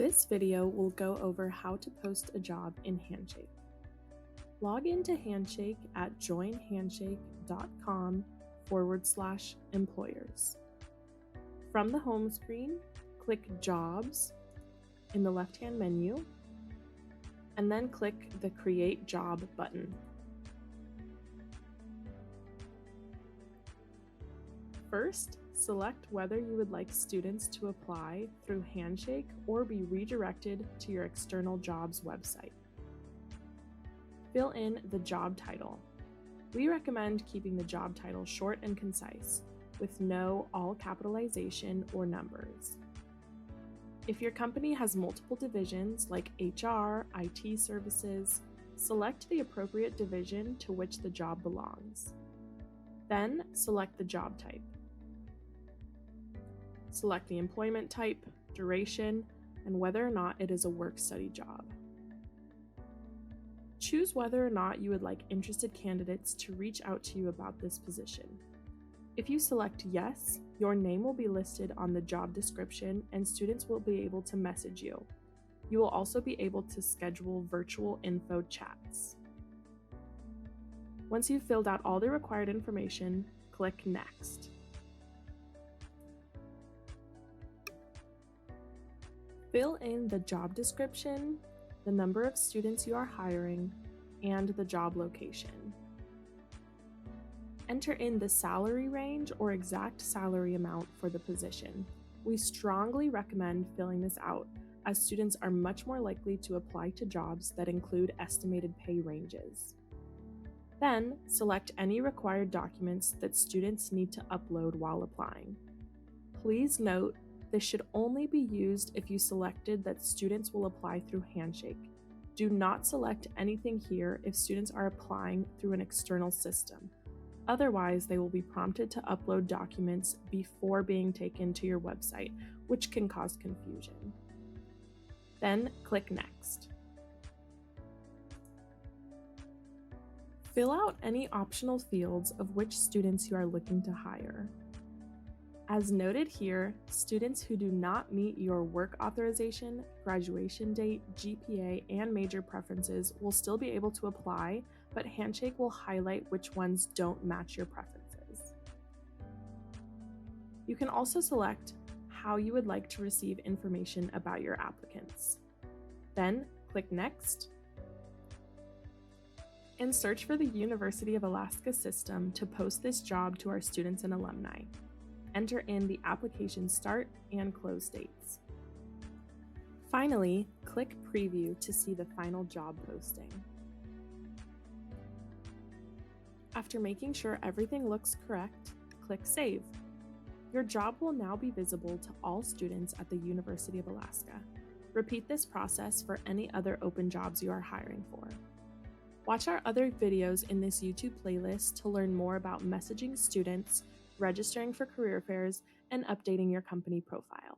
This video will go over how to post a job in Handshake. Log into Handshake at joinhandshake.com/employers. From the home screen, click Jobs in the left-hand menu, and then click the Create Job button. First, select whether you would like students to apply through Handshake or be redirected to your external jobs website. Fill in the job title. We recommend keeping the job title short and concise, with no all capitalization or numbers. If your company has multiple divisions like HR, IT services, select the appropriate division to which the job belongs. Then select the job type. Select the employment type, duration, and whether or not it is a work-study job. Choose whether or not you would like interested candidates to reach out to you about this position. If you select yes, your name will be listed on the job description and students will be able to message you. You will also be able to schedule virtual info chats. Once you've filled out all the required information, click Next. Fill in the job description, the number of students you are hiring, and the job location. Enter in the salary range or exact salary amount for the position. We strongly recommend filling this out, as students are much more likely to apply to jobs that include estimated pay ranges. Then, select any required documents that students need to upload while applying. Please note, this should only be used if you selected that students will apply through Handshake. Do not select anything here if students are applying through an external system. Otherwise, they will be prompted to upload documents before being taken to your website, which can cause confusion. Then click Next. Fill out any optional fields of which students you are looking to hire. As noted here, students who do not meet your work authorization, graduation date, GPA, and major preferences will still be able to apply, but Handshake will highlight which ones don't match your preferences. You can also select how you would like to receive information about your applicants. Then click Next and search for the University of Alaska system to post this job to our students and alumni. Enter in the application start and close dates. Finally, click Preview to see the final job posting. After making sure everything looks correct, click Save. Your job will now be visible to all students at the University of Alaska. Repeat this process for any other open jobs you are hiring for. Watch our other videos in this YouTube playlist to learn more about messaging students, registering for career fairs, and updating your company profile.